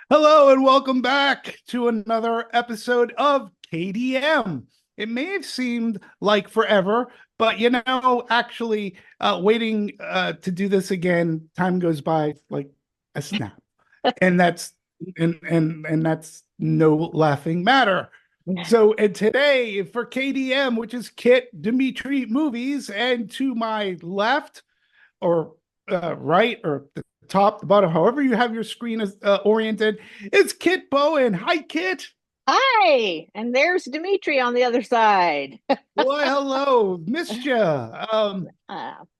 Hello and welcome back to another episode of KDM. It may have seemed like forever, but actually, waiting to do this again, time goes by like a snap, and that's no laughing matter. So, and today for KDM, which is Kit Dimitri Movies, and to my left or right or the top, the bottom, however you have your screen oriented, it's Kit Bowen. Hi, Kit. Hi, and there's Dimitri on the other side. Why, hello, missed you. Uh,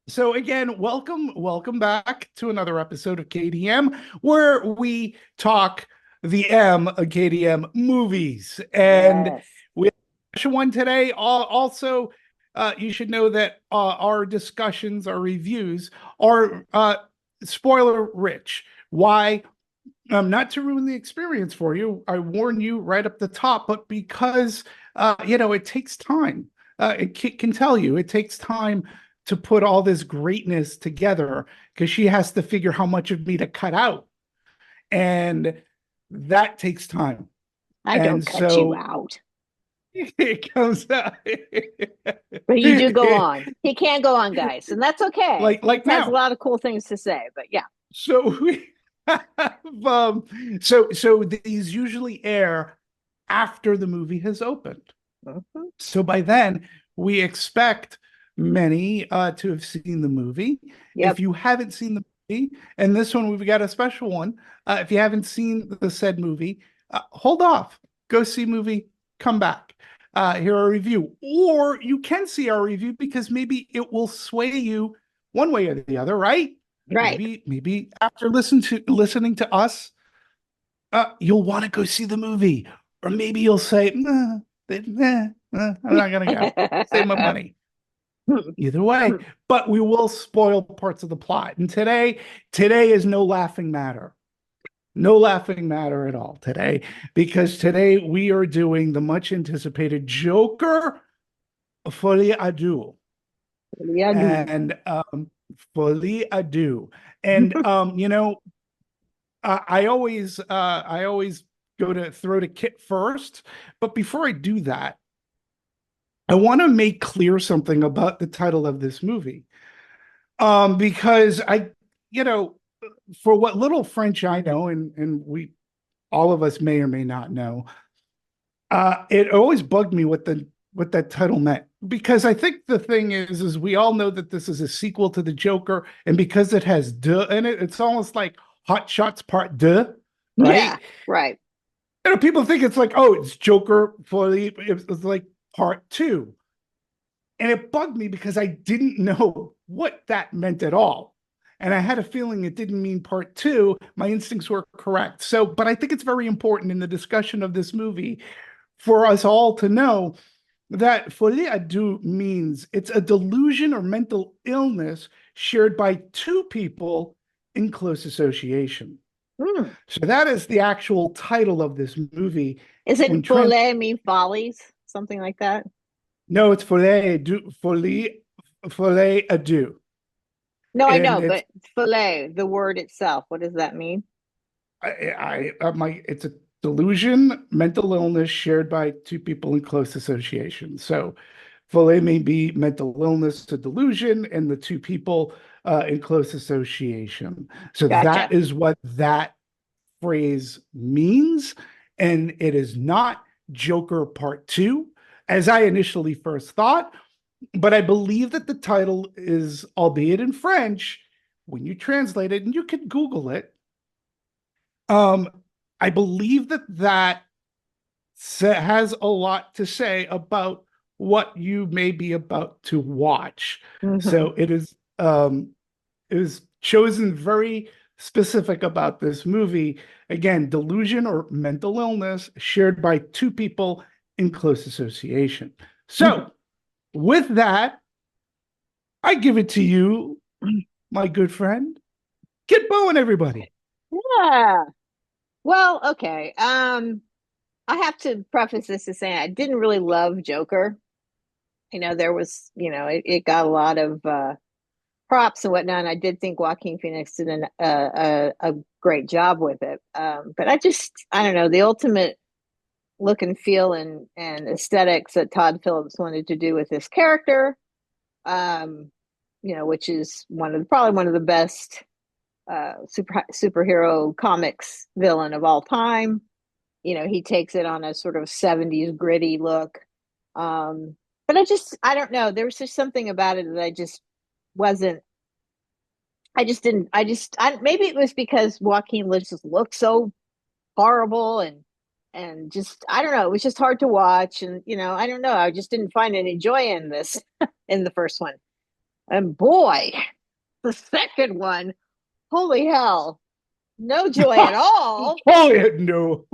So again, welcome back to another episode of KDM, where we talk the M of KDM movies, and yes. we have a special one today. Also, you should know that our discussions, our reviews, are spoiler rich. Why? Not to ruin the experience for you, I warn you right up the top, but because it takes time. It can tell you it takes time to put all this greatness together because she has to figure how much of me to cut out, and that takes time. I And don't cut you so out, it comes out but you do go on. He can go on, guys, and that's okay. He like has a now. lot of cool things to say, but yeah. So we have, so these usually air after the movie has opened. Mhm. So by then, we expect many to have seen the movie. If Yep. you haven't seen the movie, and this one we've got a special one. If you haven't seen the said movie, hold off. Go see movie. Come back. Hear our review, or you can see our review because maybe it will sway you one way or the other. Right? Right. Maybe after listening to us, you'll want to go see the movie, or maybe you'll say, I'm not gonna go. Save my money. Either way, but we will spoil parts of the plot. And today is no laughing matter. No laughing matter at all today, because today we are doing the much anticipated Joker Folie à Deux. Yeah, do. And Folie à Deux. And I always go to throw to Kit first, but before I do that, I want to make clear something about the title of this movie. Because you know, for what little French I know, and we all of us may or may not know, it always bugged me what that title meant. Because I think the thing is we all know that this is a sequel to the Joker, and because it has "de" in it, it's almost like Hot Shots Part Deux, Yeah, right? right. People think it's like, oh, it's Joker for the it's like part two. And it bugged me because I didn't know what that meant at all. And I had a feeling it didn't mean part two. My instincts were correct. So, but I think it's very important in the discussion of this movie for us all to know that folie à deux means it's a delusion or mental illness shared by two people in close association. Hmm. So that is the actual title of this movie. When Isn't trans folie mean follies? Something like that? No, it's folie à deux. No, I And know, it's but filet, the word itself, what does that mean? it's a delusion, mental illness shared by two people in close association. So folie may be mental illness to delusion, and the two people in close association. So that Gotcha. is what that phrase means, and it is not Joker Part Two, as I initially first thought. But I believe that the title is, albeit in French, when you translate it, and you can Google it, um, I believe that has a lot to say about what you may be about to watch. Hmm. So it is chosen very specific about this movie. Again, delusion or mental illness shared by two people in close association. So with that, I give it to you, my good friend. Get Bowen, everybody. Yeah. Well, okay. I have to preface this to saying I didn't really love Joker. There was, it got a lot of props and whatnot. And I did think Joaquin Phoenix did a great job with it. But I don't know, the ultimate look and feel and aesthetics that Todd Phillips wanted to do with this character, um, which is probably one of the best superhero comics villain of all time. He takes it on a sort of 70s gritty look. But I don't know. There was just something about it that wasn't, I just didn't, maybe it was because Joaquin just looked so horrible and just, I don't know. It was just hard to watch. And, I don't know. I just didn't find any joy in this in the first one. And boy, the second one, holy hell, no joy at all. Holy no.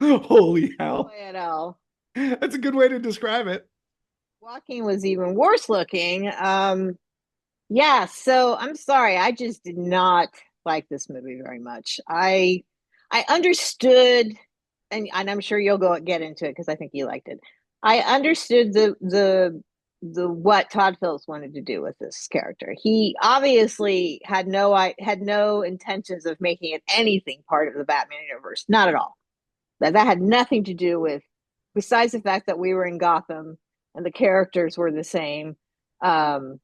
Holy Joy hell. at all. That's a good way to describe it. Joaquin was even worse looking. Yeah, so I'm sorry, I just did not like this movie very much. I understood, and I'm sure you'll go get into it because I think you liked it. I understood the what Todd Phillips wanted to do with this character. He obviously had no intentions of making it anything part of the Batman universe, not at all. That had nothing to do with, besides the fact that we were in Gotham and the characters were the same. Um,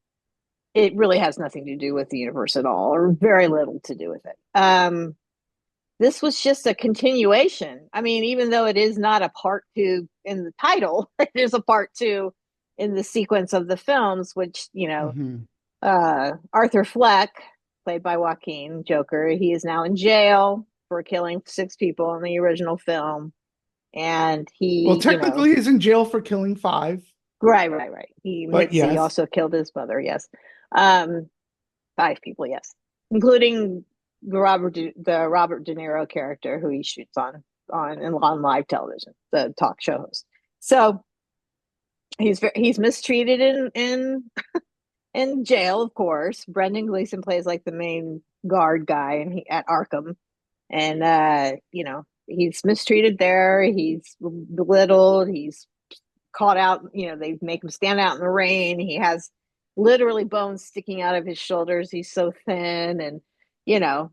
it really has nothing to do with the universe at all, or very little to do with it. This was just a continuation. I mean, even though it is not a part two in the title, it is a part two in the sequence of the films, which, Mm-hmm. Arthur Fleck, played by Joaquin Joker, he is now in jail for killing 6 people in the original film. And Well, he, technically, he's in jail for killing five, right. He but admits he yes. also killed his mother, yes. Um, 5 people, yes, including the Robert De Niro character who he shoots on live television, the talk show host. So he's mistreated in jail, of course. Brendan Gleeson plays like the main guard guy, and he at Arkham, and he's mistreated there. He's belittled. He's caught out. They make him stand out in the rain. He has literally bones sticking out of his shoulders. He's so thin, and you know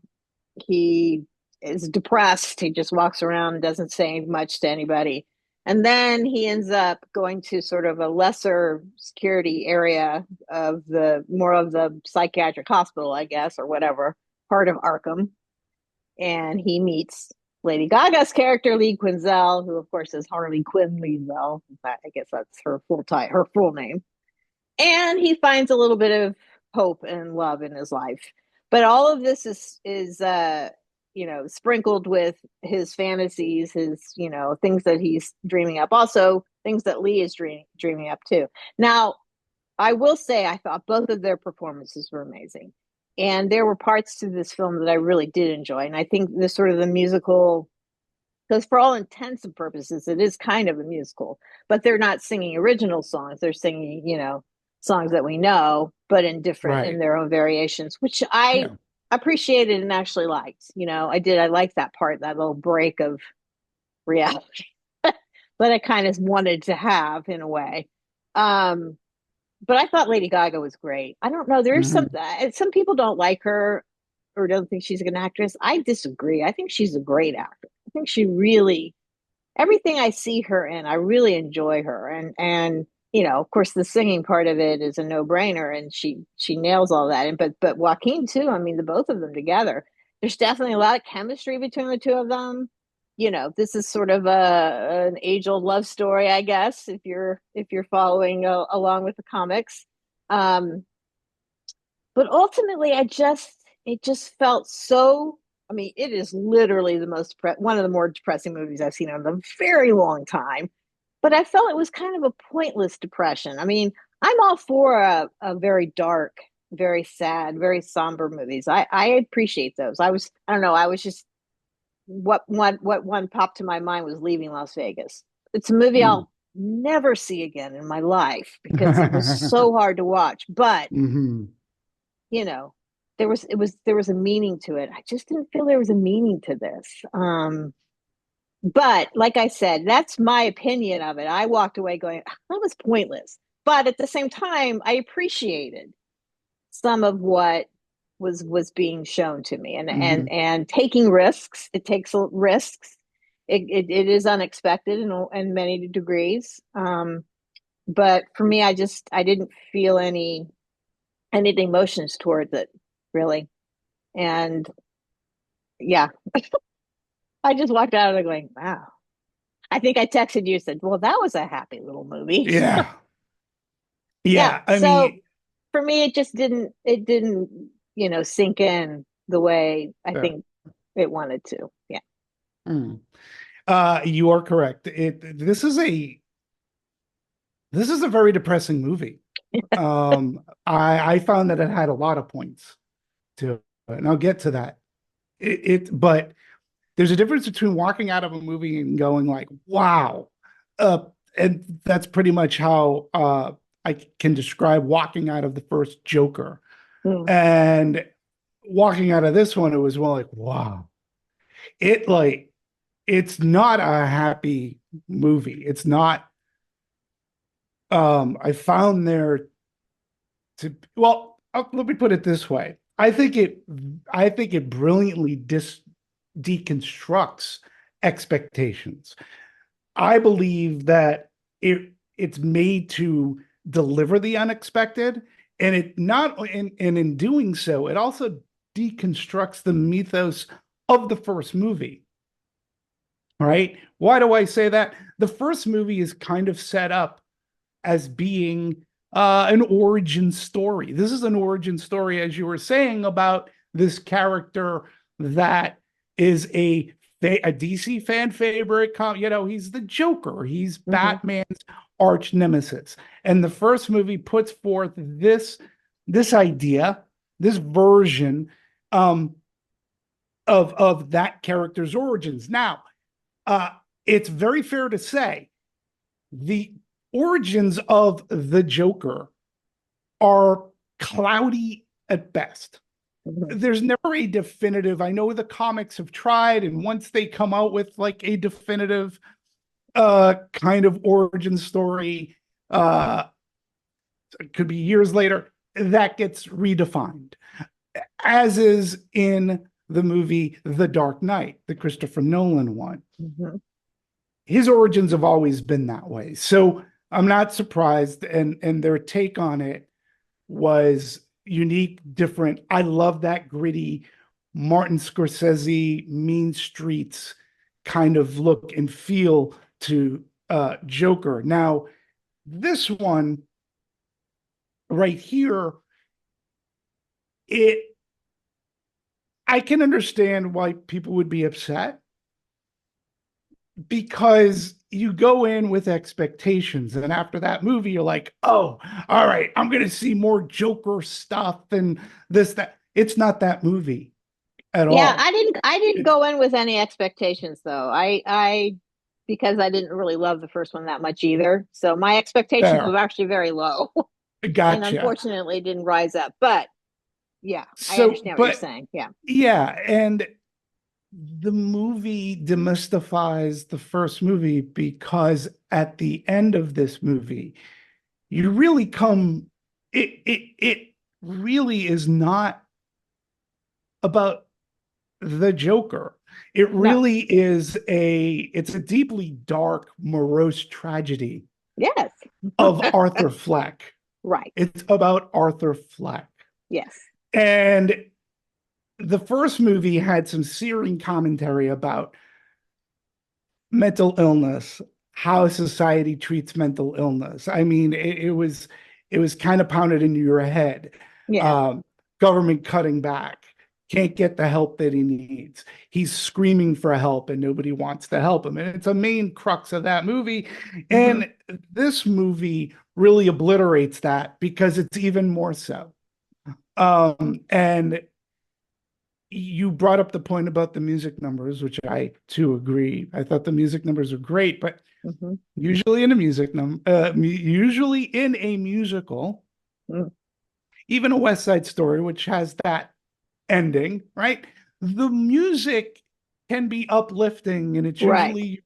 he is depressed. He just walks around and doesn't say much to anybody. And then he ends up going to sort of a lesser security area of the psychiatric hospital, I guess, or whatever, part of Arkham. And he meets Lady Gaga's character, Lee Quinzel, who of course is Harley Quinn Liesel. I guess that's her full name. And he finds a little bit of hope and love in his life. But all of this is sprinkled with his fantasies, his things that he's dreaming up, also things that Lee is dreaming up too. Now, I will say I thought both of their performances were amazing, and there were parts to this film that I really did enjoy. And I think the sort of the musical, because for all intents and purposes it is kind of a musical, but they're not singing original songs, they're singing songs that we know, but in Right. their own variations, which I Yeah. appreciated and actually liked. I liked that part, that little break of reality that I kind of wanted to have in a way. um but I thought Lady Gaga was great. I don't know, there's Mhm. some people don't like her or don't think she's a good actress. I disagree. I think she's a great actor. I think she really, everything I see her in, I really enjoy her. And of course, the singing part of it is a no brainer, and she nails all that. And but Joaquin too. I mean, the both of them together. There's definitely a lot of chemistry between the two of them. This is sort of an age old love story, I guess, if you're following along with the comics. Um, but ultimately, it just felt so. I mean, it is literally one of the more depressing movies I've seen in a very long time. But I felt it was kind of a pointless depression. I mean, I'm all for a very dark, very sad, very somber movies. I appreciate those. I don't know. I was just what one popped to my mind was Leaving Las Vegas. It's a movie Mm. I'll never see again in my life because it was so hard to watch. But Hmm. you know, there was a meaning to it. I just didn't feel there was a meaning to this. But like I said, that's my opinion of it. I walked away going, that was pointless. But at the same time, I appreciated. some of what was being shown to me, and Hmm. taking risks. It takes risks. It is unexpected in many degrees. But for me, I didn't feel any emotions towards it, really. And yeah, I just walked out of it going, wow. I think I texted you, said, well, that was a happy little movie. Yeah. Yeah. Yeah. I So mean, for me, it didn't, sink in the way I yeah. think it wanted to. Yeah. Mm. You are correct. This is a very depressing movie. I found that it had a lot of points to it, and I'll get to that. But there's a difference between walking out of a movie and going like, wow. Uh, and that's pretty much how I can describe walking out of the first Joker. Mm. And walking out of this one, it was more like, wow. It like it's not a happy movie. It's not I found there to well, let me put it this way. I think it brilliantly deconstructs expectations. I believe that it's made to deliver the unexpected, and it not and in doing so, it also deconstructs the mythos of the first movie. Right? Why do I say that? The first movie is kind of set up as being an origin story. This is an origin story, as you were saying, about this character that is a DC fan favorite. He's the Joker. He's Hmm. Batman's arch nemesis. And the first movie puts forth this idea, this version um, of that character's origins. Now, uh, it's very fair to say the origins of the Joker are cloudy at best. Hmm. There's never a definitive. I know the comics have tried, and once they come out with like a definitive kind of origin story, uh it could be years later, that gets redefined. As is in the movie The Dark Knight, the Christopher Nolan one. Hmm. His origins have always been that way. So I'm not surprised, and their take on it was unique, different. I love that gritty Martin Scorsese, Mean Streets kind of look and feel to Joker. Now, this one right here, it I can understand why people would be upset because you go in with expectations, and after that movie you're like, oh, all right, I'm gonna see more Joker stuff and this that. It's not that movie at Yeah, all. I didn't It's go in with any expectations though. I because I didn't really love the first one that much either. So my expectations were fair. actually very low and Gotcha. unfortunately didn't rise up. But yeah, I So understand what you're but saying. Yeah. yeah, and the movie demystifies the first movie because at the end of this movie you really come it really is not about the Joker. It No. really is it's a deeply dark, morose tragedy Yes. of Arthur Fleck. Right. It's about Arthur Fleck. Yes. And the first movie had some searing commentary about mental illness, how society treats mental illness. I mean, it was kind of pounded into your head. Yeah. Um, Government cutting back, can't get the help that he needs. He's screaming for help and nobody wants to help him. And it's a main crux of that movie. Hmm. And this movie really obliterates that because it's even more so. And you brought up the point about the music numbers, which I too agree. I thought the music numbers are great, but Hmm. usually in a musical, Hmm. even a West Side Story, which has that ending, right? The music can be uplifting, and it's Right. usually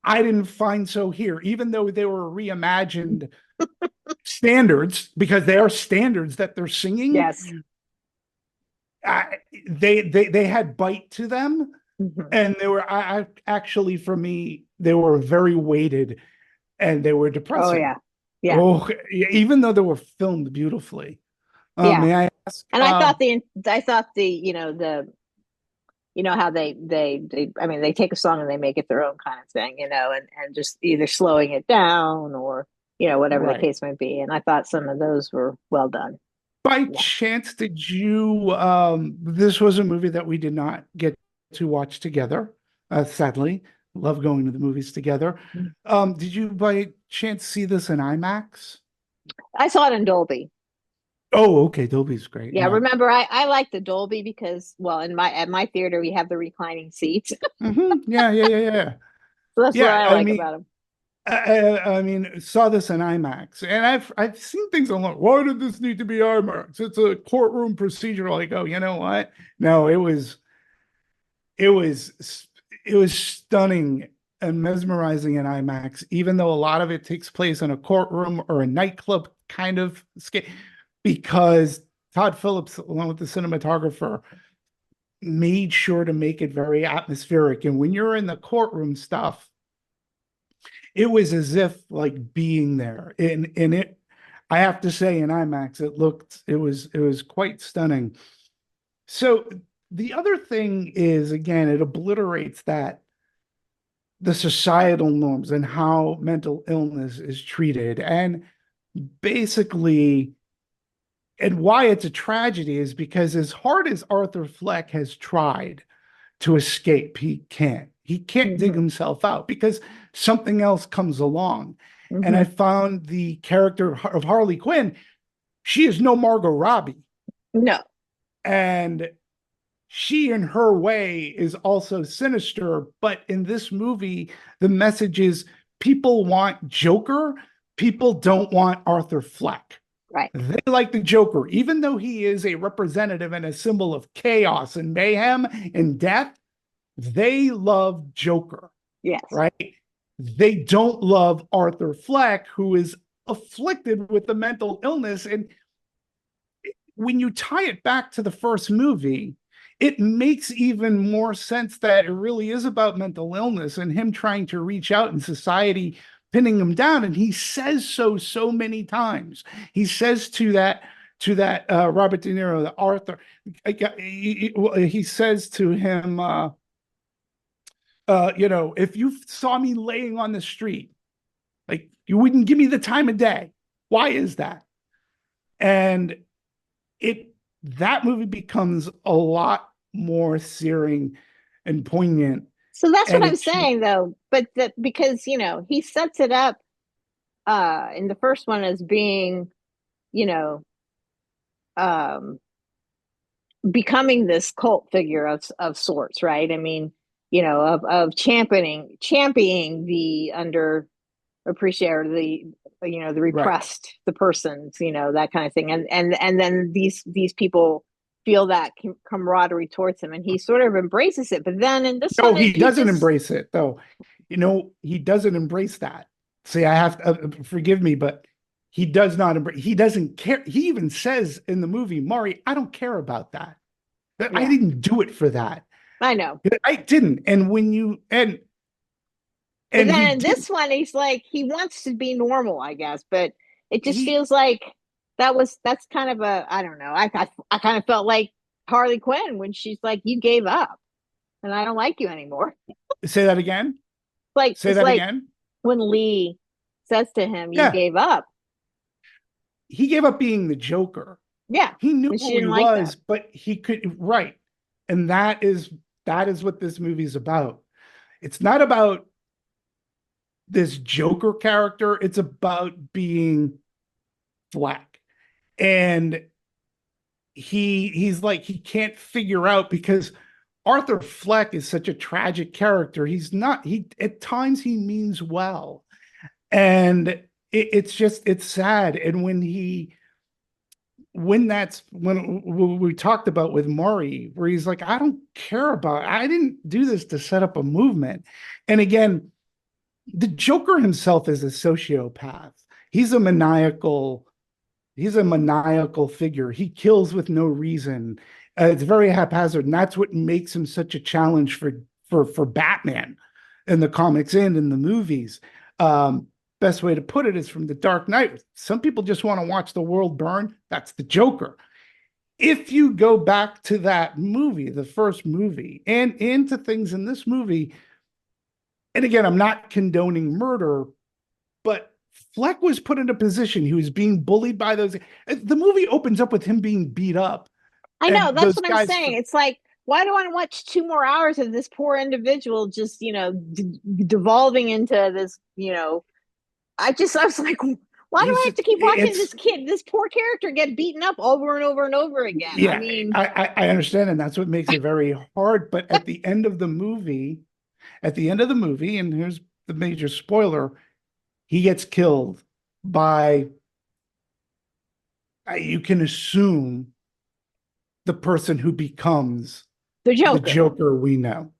I didn't find so here, even though they were reimagined standards, because they are standards that they're singing. Yes. They had bite to them, Hmm. and they were I actually, for me, they were very weighted and they were Oh depressing. yeah. Yeah. Oh, even though they were filmed beautifully. Yeah. May I ask? And I thought the, how they I mean, they take a song and they make it their own kind of thing, and just either slowing it down or, whatever the Right. case might be. And I thought some of those were well done. By Yeah. chance, did you? This was a movie that we did not get to watch together. Sadly, love going to the movies together. Did you by chance see this in IMAX? I saw it in Dolby. Oh, okay. Dolby's great. Yeah, Yeah. remember I like the Dolby because, well, at my theater we have the reclining seats. Yeah, yeah, yeah, yeah. So that's what Yeah, I I like mean, about them. I mean, saw this in IMAX, and I've seen things. I'm like, why did this need to be IMAX? It's a courtroom procedural. I go, you know what? No, it was it was stunning and mesmerizing in IMAX, even though a lot of it takes place in a courtroom or a nightclub kind of scale, because Todd Phillips, along with the cinematographer, made sure to make it very atmospheric. And when you're in the courtroom stuff, it was as if like being there. And it, I have to say, in IMAX, it was quite stunning. So the other thing is, again, it obliterates that the societal norms and how mental illness is treated. And basically, and why it's a tragedy is because as hard as Arthur Fleck has tried to escape, he can't dig Hmm. himself out because something else comes along. And I Hmm. found the character of Harley Quinn, she is no Margot Robbie. No. And she, in her way, is also sinister. But in this movie, the message is people want Joker, people don't want Arthur Fleck. Right. They like the Joker, even though he is a representative and a symbol of chaos and mayhem and death. They love Joker, Yes. right? They don't love Arthur Fleck, who is afflicted with the mental illness. And when you tie it back to the first movie, it makes even more sense that it really is about mental illness and him trying to reach out in society, pinning him down. And he says so many times. He says to that Robert De Niro, the Arthur, he says to him, if you saw me laying on the street, like you wouldn't give me the time of day. Why is that? And it that movie becomes a lot more searing and poignant. So that's what And I'm it saying though, but that because, he sets it up in the first one as being, you know, um becoming this cult figure of sorts, right? I mean, of championing the underappreciated, the right. repressed, the persons, that kind of thing, and then these people feel that camaraderie towards him, and he sort of embraces it. But then in this No, one, he he doesn't just embrace it though. He doesn't embrace that. See, I have to forgive me, but he does not embrace. He doesn't care. He even says in the movie, Mari, I don't care about that. I yeah, didn't do it for that. I know. I didn't. And when you But and he then in did this one, he's like, he wants to be normal, I guess, but it just he feels like that's kind of a, I don't know. I kind of felt like Harley Quinn when she's like, you gave up and I don't like you anymore. say that again? Say It's that like again? when Lee says to him, you Yeah. gave up. He gave up being the Joker. Yeah. He knew And she who he didn't like that. was, but he could right. And that is what this movie's about. It's not about this Joker character, it's about being Black. And he's like he can't figure out because Arthur Fleck is such a tragic character. He's not he at times he means well. And it's sad. And when we talked about with Murray, where he's like, I don't care about, I didn't do this to set up a movement. And again, the Joker himself is a sociopath. He's a maniacal he's a maniacal figure. He kills with no reason. It's very haphazard, and that's what makes him such a challenge for Batman in the comics and in the movies. Um, Best way to put it is from the Dark Knight. Some people just want to watch the world burn. That's the Joker. If you go back to that movie, the first movie, and into things in this movie, and again, I'm not condoning murder, but Fleck was put in a position. He was being bullied by those. The movie opens up with him being beat up, I know, and that's those what I'm guys. saying. It's like, why do I want to watch 2 more hours of this poor individual just, devolving into this, I was like, why do I He's have just, to keep watching it's this poor character get beaten up over and over and over again? I yeah, mean, I understand, and that's what makes it very hard. But at the end of the movie, and here's the major spoiler: he gets killed by. You can assume the person who becomes the the Joker. Joker we know.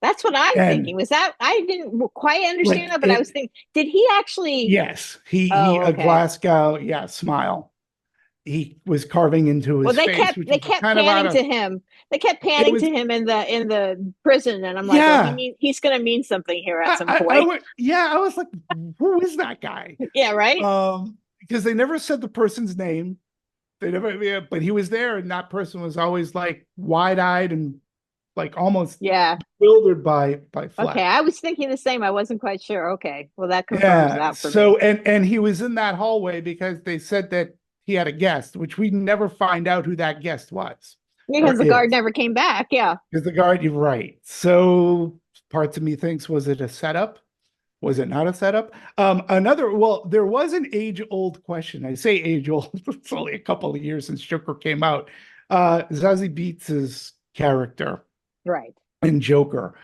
That's what I'm thinking. And Was that I didn't quite understand like that, but I was it, thinking, did he actually? yes, he Oh, a okay. Glasgow, yeah, smile. He was carving into Well, his face, which they was kept kind of out panning of to him. They kept it panning was to him in the prison, and I'm like, oh, yeah. he's going to mean something here at some I point. went, yeah, I was like, who is that guy? Yeah, right. Because they never said the person's name. They never, yeah, but he was there, and that person was always like wide-eyed and like almost Yeah. bewildered by Okay, Fleck. I was thinking the same. I wasn't quite sure. Okay, well, that confirms Yeah. that for So me. and he was in that hallway because they said that he had a guest, which we never find out who that guest was or Because the guard is. never came back. Yeah. Because the guard, you're right. So parts of me thinks, was it a setup? Was it not a setup? Well, there was an age-old question. I say age-old, it's only a couple of years since Joker came out. Zazie Beetz's character Right. in Joker.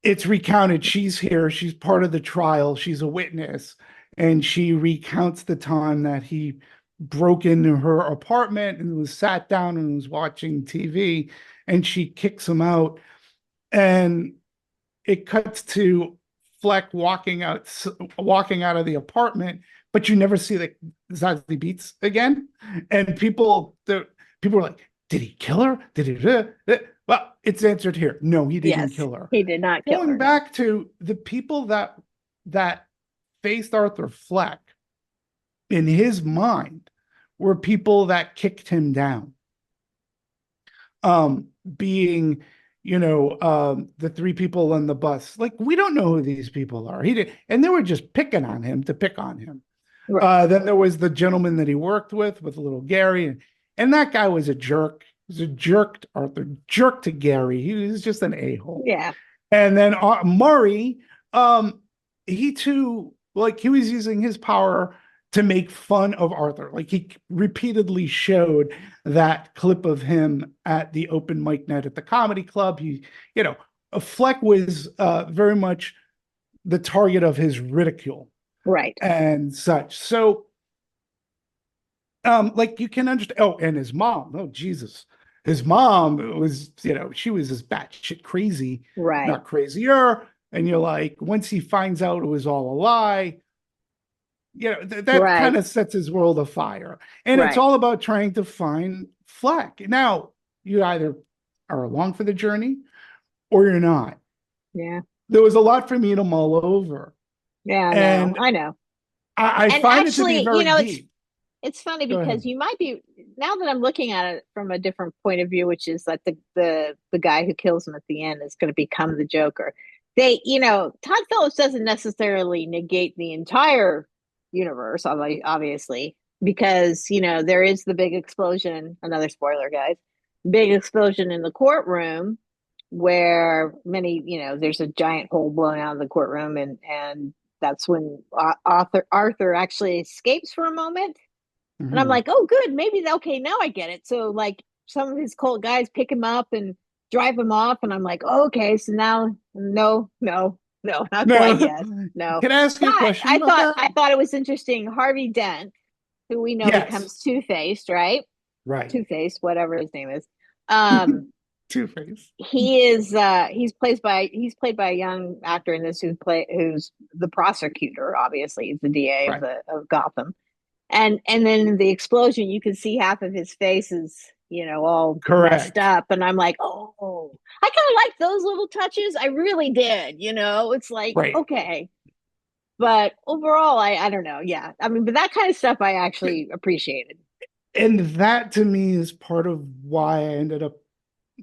It's recounted. She's here. She's part of the trial. She's a witness. And she recounts the time that he broke into her apartment and was sat down and was watching TV. And she kicks him out. And it cuts to Fleck walking out of the apartment, but you never see the Zazie Beetz again. And people are like, did he kill her? Did he? Well, it's answered here. No, he didn't Yes, kill her. he did not kill Going her. No. back to the people that faced Arthur Fleck in his mind were people that kicked him down. Being the three people on the bus, like we don't know who these people are. He did, and they were just picking on him to pick on him. Right. Then there was the gentleman that he worked with little Gary, and that guy was a jerk. He was a jerk to Arthur, jerk to Gary. He was just an a-hole. Yeah. And then Murray, he too, like he was using his power to make fun of Arthur. Like he repeatedly showed that clip of him at the open mic night at the comedy club. Fleck was very much the target of his ridicule Right. and such. So, like you can understand. Oh, and his mom. Oh, Jesus. His mom was, she was as batshit crazy, Right. not crazier. And you're like, once he finds out it was all a lie, that Right. kind of sets his world afire. And it's Right. all about trying to find Fleck. Now, you either are along for the journey or you're not. Yeah. There was a lot for me to mull over. Yeah. No, And I know. I And find it to be actually, very deep. it's funny Go ahead. because you might be now that I'm looking at it from a different point of view, which is that the guy who kills him at the end is going to become the Joker. Todd Phillips doesn't necessarily negate the entire universe, obviously, because there is the big explosion. Another spoiler, guys. Big explosion in the courtroom where there's a giant hole blown out of the courtroom, and that's when Arthur actually escapes for a moment. And I'm Mhm. like, oh, good. Maybe, okay, now I get it. So, like, some of his cult guys pick him up and drive him off. And I'm like, oh, okay. So now, no, no, no, not quite No. yet. No. Can I ask But you a question about that? I thought it was interesting. Harvey Dent, who we know Yes. becomes Two-Faced, right? Right. Two-Faced, whatever his name is. Um, Two-Face. He's played by a young actor in this who's the prosecutor. Obviously, he's the DA Right. of Gotham, and then in the explosion, you can see half of his face is all messed Correct. up, and I'm like, oh, I kind of like those little touches. I really did. It's like Right. okay, but overall, I don't know. Yeah, I mean, but that kind of stuff I actually appreciated. And that to me is part of why I ended up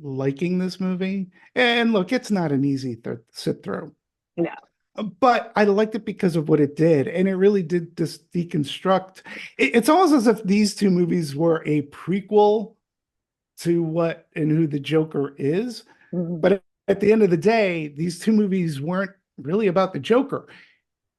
liking this movie. And look, it's not an easy sit through, No. but I liked it because of what it did. And it really did just deconstruct. It's almost as if these two movies were a prequel to what and who the Joker is. Mhm. But at the end of the day, these two movies weren't really about the Joker.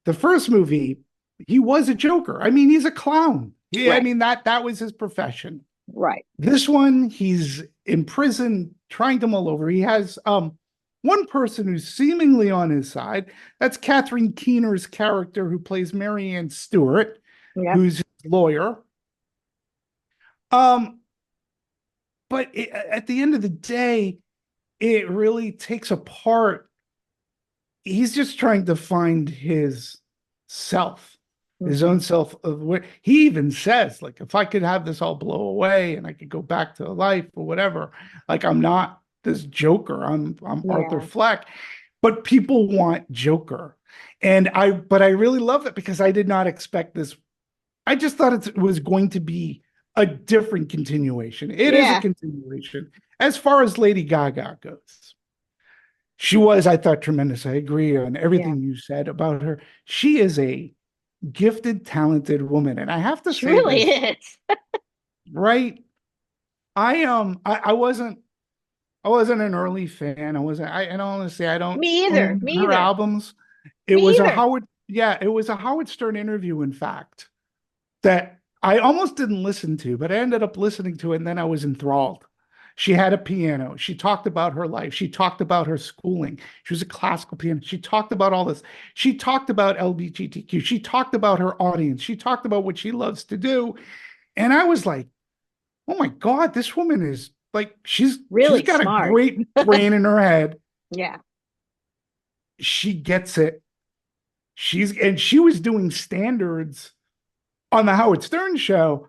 The first movie, he was a Joker. I mean, he's a clown. Yeah, I Right. mean that was his profession. Right. This one, he's in prison trying to mull over. He has one person who's seemingly on his side. That's Catherine Keener's character who plays Marianne Stewart, Yep. who's his lawyer. Um, but at the end of the day, it really takes apart. He's just trying to find his self, his Mhm. own self of where he even says, like, if I could have this all blow away and I could go back to life or whatever, like I'm not this Joker. I'm Arthur Yeah. Fleck. But people want Joker. And I really love it because I did not expect this. I just thought it was going to be a different continuation. It is a Yeah. continuation as far as Lady Gaga goes. She was, I thought, tremendous. I agree on Yeah. everything you said about her. She is a gifted, talented woman. And I have to She say really this, is. right? I wasn't an early fan. I wasn't I and honestly I don't Me either. own Me her either. albums. It Me was a either. Howard, yeah, it was a Howard Stern interview, in fact, that I almost didn't listen to, but I ended up listening to it and then I was enthralled. She had a piano. She talked about her life. She talked about her schooling. She was a classical pianist. She talked about all this. She talked about LGBTQ. She talked about her audience. She talked about what she loves to do. And I was like, oh my God, this woman is like, she's Really got a smart. great brain in her head. Yeah. She gets it. She was doing standards on the Howard Stern show.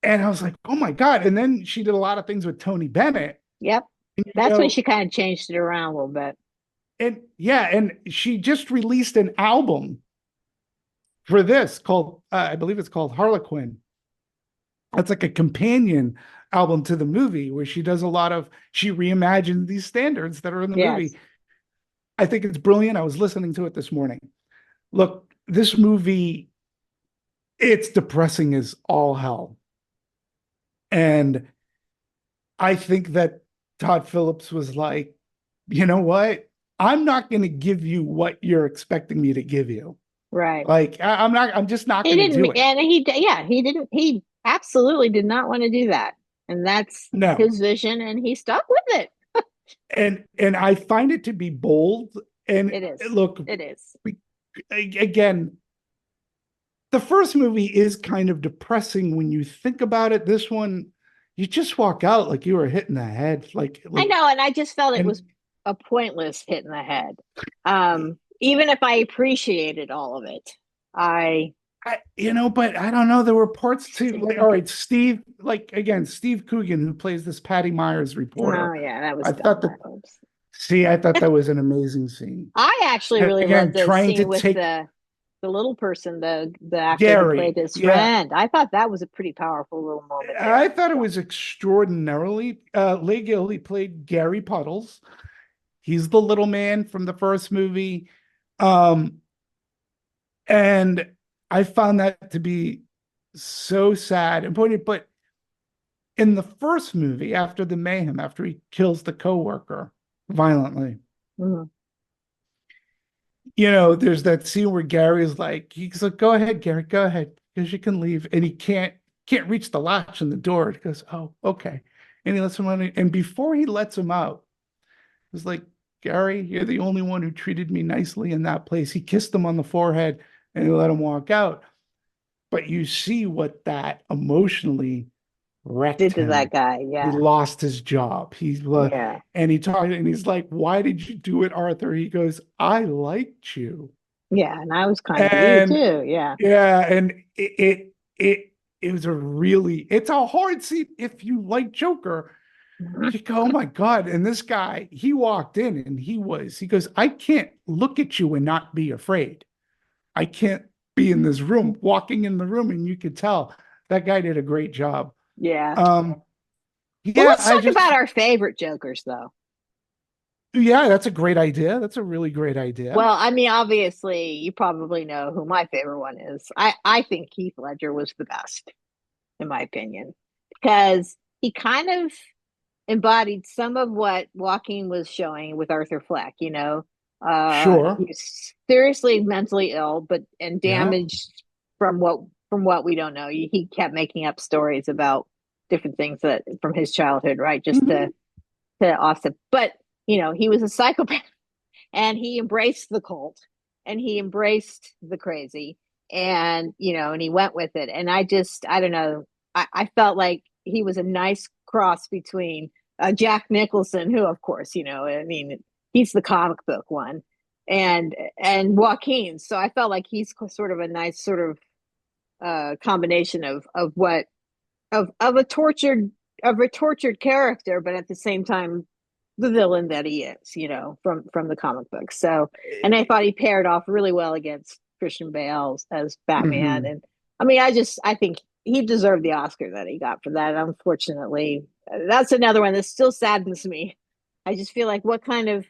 And I was like, oh my God. And then she did a lot of things with Tony Bennett. Yep. And That's when she kind of changed it around a little bit. and yeah, and she just released an album for this called, I believe it's called Harlequin. That's like a companion album to the movie where she reimagines these standards that are in the Yes. movie. I think it's brilliant. I was listening to it this morning. Look, this movie, it's depressing as all hell. And I think that Todd Phillips was like, you know what? I'm not going to give you what you're expecting me to give you. Right. Like, I'm just not He going to didn't, do it. and yeah, he didn't, he absolutely did not want to do that. And that's No. his vision, and he stuck with it. And I find it to be bold. And It is. look, It is. again, the first movie is kind of depressing when you think about it. This one, you just walk out like you were hit in the head. I know, and I just felt it was And a pointless hit in the head. Even if I appreciated all of it, I but I don't know. There were parts too. Like, all right, Steve, like again, Steve Coogan, who plays this Patty Myers oh reporter. yeah, that was I thought dumb. that, see, I thought that was an amazing scene. I actually And really loved again, the trying to scene with take the little person, the actor who played Gary. his Yeah, friend. I thought that was a pretty powerful little moment there. I thought it So was extraordinarily. Lee Gilly played Gary Puddles. He's the little man from the first movie. Um, and I found that to be so sad and poignant. But in the first movie, after the mayhem, after he kills the coworker violently, mhm. there's that scene where Gary's like, he's like, go ahead, Gary, go ahead, because you can leave. And he can't reach the latch on the door. He goes, oh, okay. And he lets him out. And before he lets him out, he's like, Gary, you're the only one who treated me nicely in that place. He kissed him on the forehead and he let him walk out. But you see what that emotionally wrecked Did to that him. guy. He Yeah. lost his job. Yeah. And he talked and he's like, "Why did you do it, Arthur?" He goes, "I liked you." Yeah. And I was kind to you And too. Yeah. yeah, and it was a really it's a hard scene if you like Joker. You go, oh my God. And this guy, he walked in and he goes, I can't look at you and not be afraid. I can't be in this room, walking in the room, and you could tell that guy did a great job. Yeah. Um, Well, yeah, let's talk about our favorite Jokers, though. yeah, that's a great idea. That's a really great idea. Well, I mean, obviously, you probably know who my favorite one is. I think Heath Ledger was the best, in my opinion, because he kind of embodied some of what Joaquin was showing with Arthur Fleck. Sure. He's seriously mentally ill, but and Yeah. damaged from what we don't know. He kept making up stories about different things that from his childhood, right? Just Mhm. to offset. But he was a psychopath, and he embraced the cult, and he embraced the crazy, and and he went with it. And I don't know. I felt like he was a nice cross between Jack Nicholson, who, of course, I mean, he's the comic book one, and Joaquin. So I felt like he's sort of a nice sort of combination of what of a tortured character, but at the same time the villain that he is, from the comic book. So, and I thought he paired off really well against Christian Bale as Batman. Mhm. And I mean, I think he deserved the Oscar that he got for that. Unfortunately, that's another one that still saddens me. I just feel like what kind of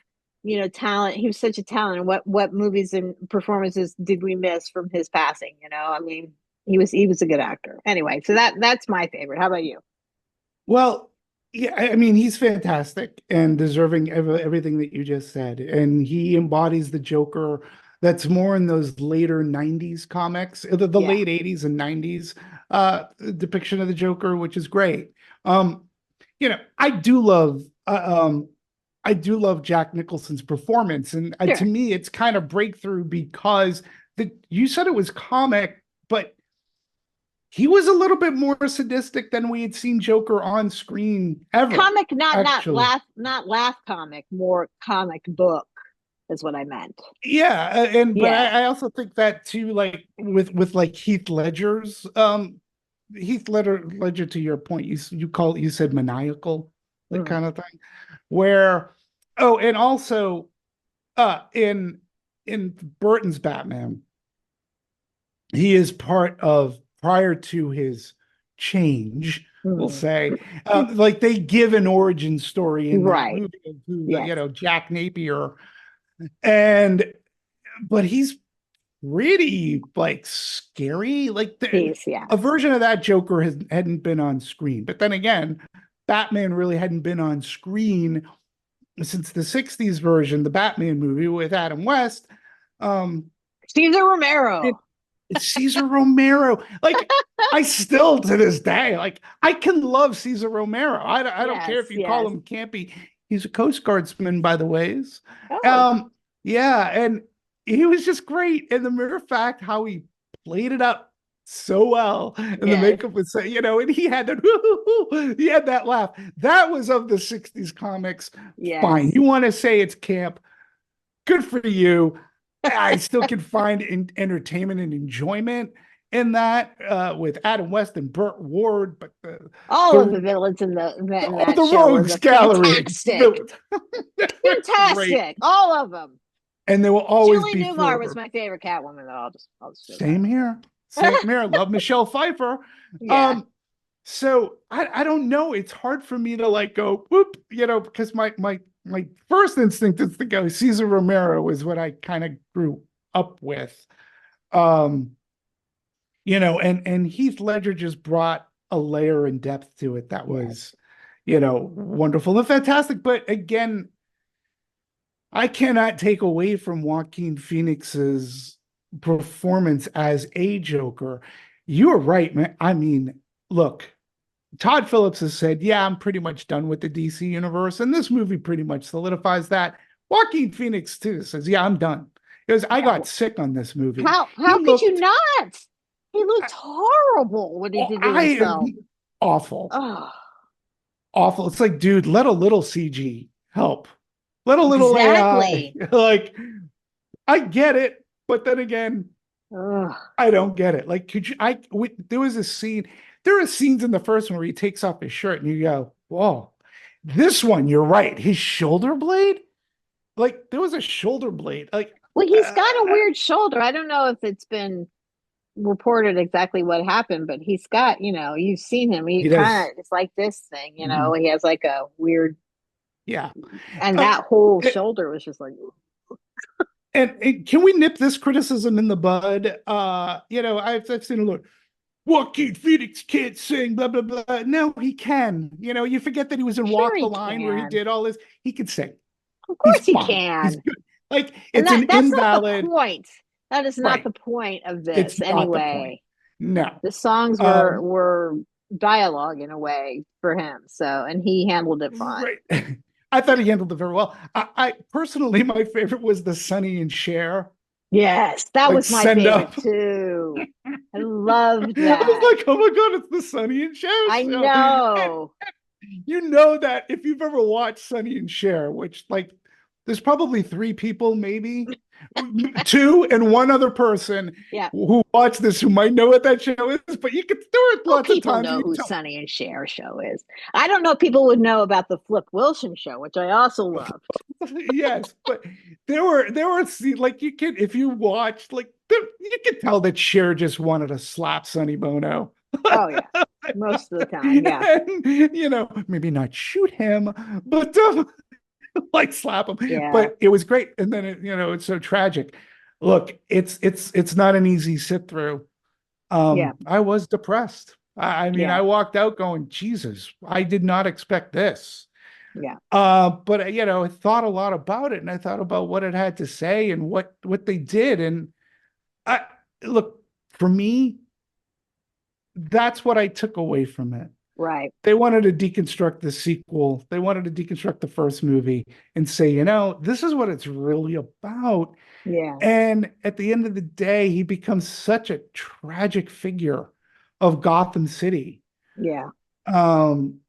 talent, he was such a talent, and what movies and performances did we miss from his passing? I mean, he was a good actor. Anyway, so that's my favorite. How about you? Well, yeah, I mean, he's fantastic and deserving of everything that you just said. And he embodies the Joker that's more in those later 90s comics, the Yeah. late 80s and 90s depiction of the Joker, which is great. You know, I do love I do love Jack Nicholson's performance. And to Sure. me, it's kind of breakthrough because you said it was comic, but he was a little bit more sadistic than we had seen Joker on screen ever, Comic, actually. not laugh comic, more comic book is what I meant. Yeah, and but Yeah. I also think that too, like with like Heath Ledger, to your point, you said maniacal, that Mm. kind of thing. Where oh, and also in Burton's Batman, he is part of prior to his change, we'll Mm. say, like they give an origin story in that Right. movie to Yes. Jack Napier, and but he's pretty like scary, like Yeah. a version of that Joker hadn't been on screen. But then again, Batman really hadn't been on screen since the 60s version, the Batman movie with Adam West. um Cesar Romero. It's Cesar Romero. Like, I still to this day, like, I can love Cesar Romero. I don't care Yes. if you call Yes. him campy. He's a Coast Guardsman, by the ways. Oh, Um, yeah, and he was just great. And the mere fact how he played it up so well, and the yes. makeup was so, and he had that he had that laugh. That was of the 60s comics. Fine. Yes. You want to say it's camp, good for you. I still can find entertainment and enjoyment in that with Adam West and Burt Ward, but All of the the villains in that the show were Rogues Gallery, fantastic. they're great, Fantastic. All of them. and they will always Julie be Newmar was forever. my favorite Catwoman, though. I'll just say Same here, same that. here. Love Michelle Pfeiffer. Yeah. So I don't know. It's hard for me to like go whoop, because my first instinct is to go Cesar Romero is what I kind of grew up with. Um, and Heath Ledger just brought a layer and depth to it that Yes. was, wonderful and fantastic. But again, I cannot take away from Joaquin Phoenix's performance as a Joker. You are right, man. I mean, look, Todd Phillips has said, yeah, I'm pretty much done with the DC universe. And this movie pretty much solidifies that. Joaquin Phoenix, too, says, yeah, I'm done. Because I Yeah. got sick on this movie. How He could you looked, not? He looked horrible when he did it I, himself. awful, Oh, awful. It's like, dude, let a little CG help. Let a little AI. exactly. Like, I get it, but then again, Ugh. I don't get it. Like, there was a scene, there are scenes in the first one where he takes off his shirt and you go, whoa. This one, you're right. His shoulder blade, like, there was a shoulder blade. Like, Well, he's got a uh, weird shoulder. I don't know if it's been reported exactly what happened, but he's got, you've seen him. He he kind does. of, it's like this thing, Mhm. he has like a weird, Yeah. and Uh, that whole it- shoulder was just like, and can we nip this criticism in the bud? I've seen a lot. Joaquin Phoenix can't sing, blah, blah, blah. No, he can. You forget that he was in sure Walk the he Line where he can. did all this. He can sing. Of He's course he fine. He's can. good. Like, And it's an that's not the invalid, point. That is not right. the point of It's this not the point. anyway. No. The songs Um, were dialogue in a way for him. So, and he handled it fine. right. I thought he handled it very well. I personally, my favorite was the Sonny and Cher, Yes, that like, was my send favorite up. too. I loved I that. was like, oh my God, it's the Sonny and Cher I show. And know. you know that if you've ever watched Sonny and Cher, which, like, there's probably three people, maybe two and one other person Yeah. who watch this who might know what that show is, but there are Oh, lots of people times when know you who tell. Sonny and Cher show is. I don't know if people would know about the Flip Wilson show, which I also loved. Yes, but there were like, you can, if you watched, like, you could tell that Cher just wanted to slap Sonny Bono. Oh yeah. Most of the time, yeah. And maybe not shoot him, but like, slap him. Yeah. But it was great. And then it's so tragic. Look, it's not an easy sit through. Yeah. I was depressed. I mean, Yeah. I walked out going, Jesus, I did not expect this. Yeah. But I thought a lot about it, and I thought about what it had to say and what they did. And I look, for me, that's what I took away from it. Right. They wanted to deconstruct the sequel. They wanted to deconstruct the first movie and say, this is what it's really about. Yeah. And at the end of the day, he becomes such a tragic figure of Gotham City. Yeah. Um,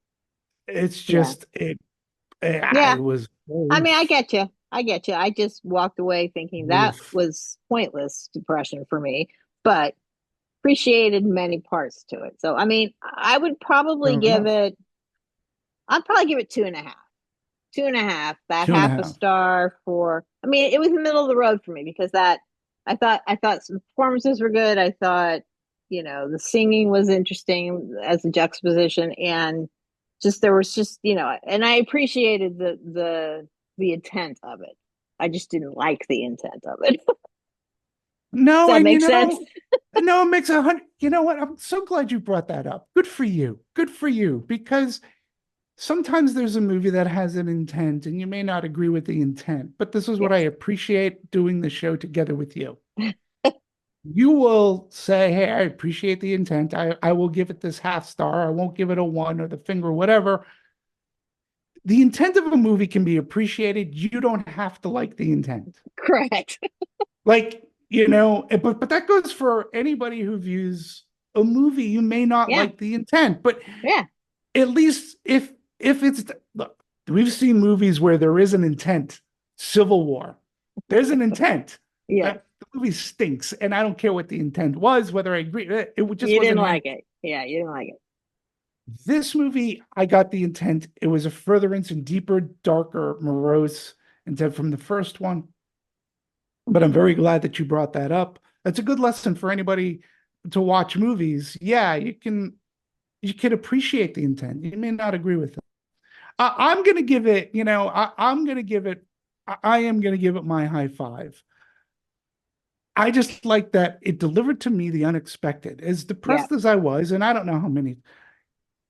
it's Yeah. just it. Yeah. It was I mean, I oof, get you. I get you. I just walked away thinking that oof. was pointless depression for me, but appreciated many parts to it. So, I mean, Fair enough. I'd probably give it 2.5. 2.5, that Two and a half a half. star for, I mean, it was in the middle of the road for me because I thought some performances were good. I thought, the singing was interesting as a juxtaposition, and just there was just, and I appreciated the intent of it. I just didn't like the intent of it. Does No, that and make sense? no, it makes 100. You know what? I'm so glad you brought that up. Good for you. Good for you. Because sometimes there's a movie that has an intent and you may not agree with the intent, but this is what I Yes. appreciate doing the show together with you. You will say, hey, I appreciate the intent. I will give it this half star. I won't give it a one or the finger, whatever. The intent of a movie can be appreciated. You don't have to like the intent. Correct. Like, but that goes for anybody who views a movie. You may not Yeah. like the intent, but Yeah. at least if it's, look, we've seen movies where there is an intent. Civil War, there's an intent. Yeah. The movie stinks, and I don't care what the intent was, whether I agree. It just You didn't wasn't handled. like it. Yeah. You didn't like it. This movie, I got the intent. It was a furtherance and deeper, darker, morose intent from the first one. But I'm very glad that you brought that up. That's a good lesson for anybody to watch movies. Yeah, you can appreciate the intent. You may not agree with it. I'm going to give it, I'm going to give it, I am going to give it my high five. I just like that it delivered to me the unexpected. As Yeah. depressed as I was, and I don't know how many,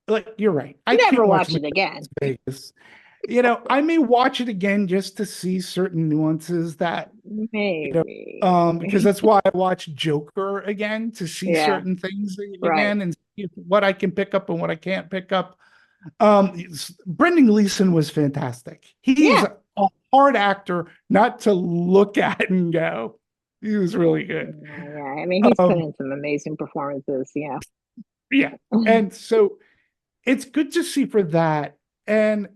like, you're right. I Never can't watch watch Las it again. Vegas. I may watch it again just to see certain nuances that, because Maybe. that's why I watch Joker again, to see Yeah. certain things Right. again and see what I can pick up and what I can't pick up. Brendan Gleeson was fantastic. He is Yeah. a hard actor not to look at and go. He was really good. Yeah. I mean, he's put Um, in some amazing performances. Yeah. yeah, and so it's good to see for that. And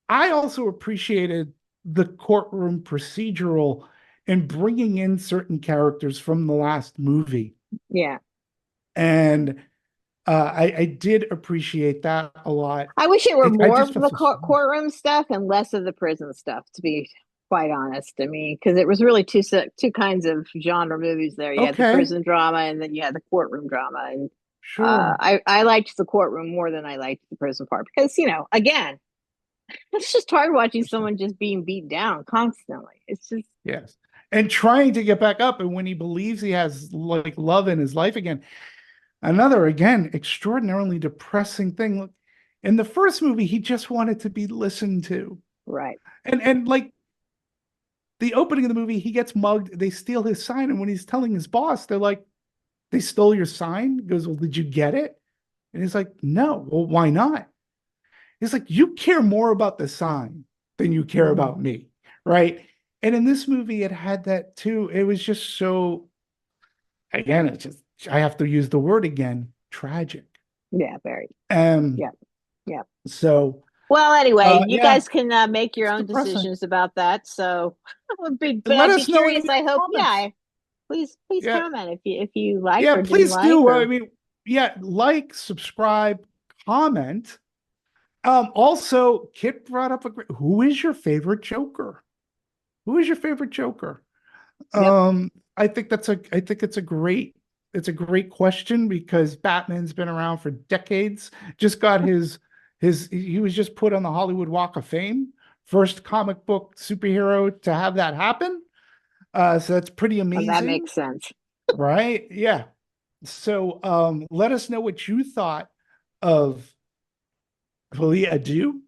I also appreciated the courtroom procedural and bringing in certain characters from the last movie. Yeah. And I did appreciate that a lot. I wish it were I more just of felt the so courtroom stuff and less of the prison stuff, to be quite honest. I mean, because it was really two kinds of genre movies there. You had the okay, prison drama, and then you had the courtroom drama. And sure. I liked the courtroom more than I liked the prison part because, again, it's just hard watching someone just being beat down constantly. It's just, Yes. And trying to get back up. And when he believes he has like love in his life again, another, again, extraordinarily depressing thing. Look, in the first movie, he just wanted to be listened to. right. And like the opening of the movie, he gets mugged. They steal his sign. And when he's telling his boss, they're like, they stole your sign? He goes, well, did you get it? And he's like, no. Well, why not? He's like, you care more about the sign than you care about me. Right. And in this movie, it had that too. It was just so, again, it's just, I have to use the word again, tragic. Yeah, very. Um, Yeah. Yeah. so Well, anyway, you yeah, guys can make your it's own depressing. decisions about that. So, but Let I'd be us know in curious. the I hope, comments. please Yeah, comment if you liked yeah, or didn't please like, do. I or mean, yeah, like, subscribe, comment. Also, Kit brought up who is your favorite Joker? Who is your favorite Joker? yep, I think it's a great question because Batman's been around for decades. Just got he was just put on the Hollywood Walk of Fame. First comic book superhero to have that happen. So that's pretty that amazing, makes sense. right? Yeah. So let us know what you thought of Folie Adieu.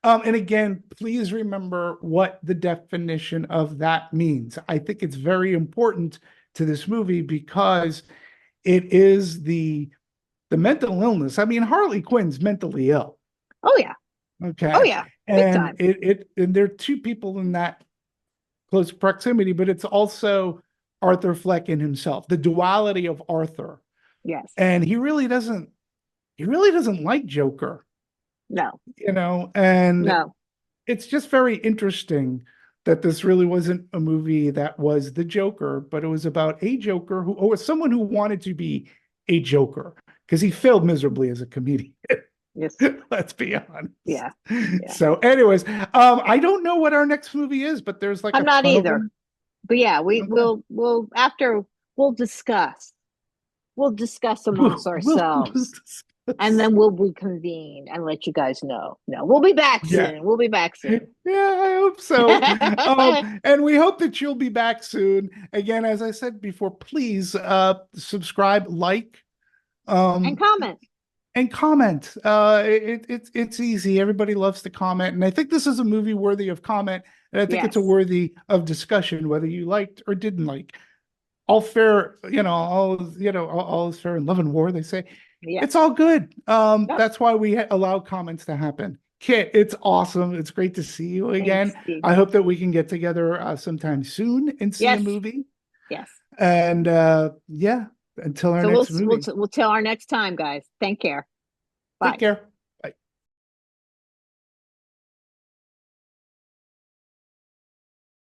And again, please remember what the definition of that means. I think it's very important to this movie because it is the mental illness. I mean, Harley Quinn's mentally ill. Oh yeah, oh Okay. yeah, big And time. and there are two people in that close proximity, but it's also Arthur Fleck and himself, the duality of Arthur. Yes, And he really doesn't like Joker, no, and no, it's just very interesting that this really wasn't a movie that was the Joker, but it was about a Joker or someone who wanted to be a Joker because he failed miserably as a comedian. yes, Let's be honest. yeah, yeah. So, anyways, I don't know what our next movie is, but there's like a I'm not ton of either. them. But yeah, we Okay. we'll after we'll discuss. We'll discuss amongst We'll ourselves, and discuss. then we'll reconvene and let you guys know. No, we'll be back Yeah. soon. We'll be back soon. Yeah, I hope so. And we hope that you'll be back soon. Again, as I said before, please subscribe, like, And um, comment. and comment. It's easy. Everybody loves to comment, and I think this is a movie worthy of comment, and I think it's a Yes. worthy of discussion, whether you liked or didn't like. All fair, all is fair in love and war. They say Yes. it's all good. Yep. That's why we allow comments to happen. Kit, it's awesome. It's great to see you Thanks, again. Steve. I hope that we can get together sometime soon and see a Yes. movie. Yes. And yeah, until our So we'll next we'll movie. we'll tell our next time, guys. Take care. Take Bye. care.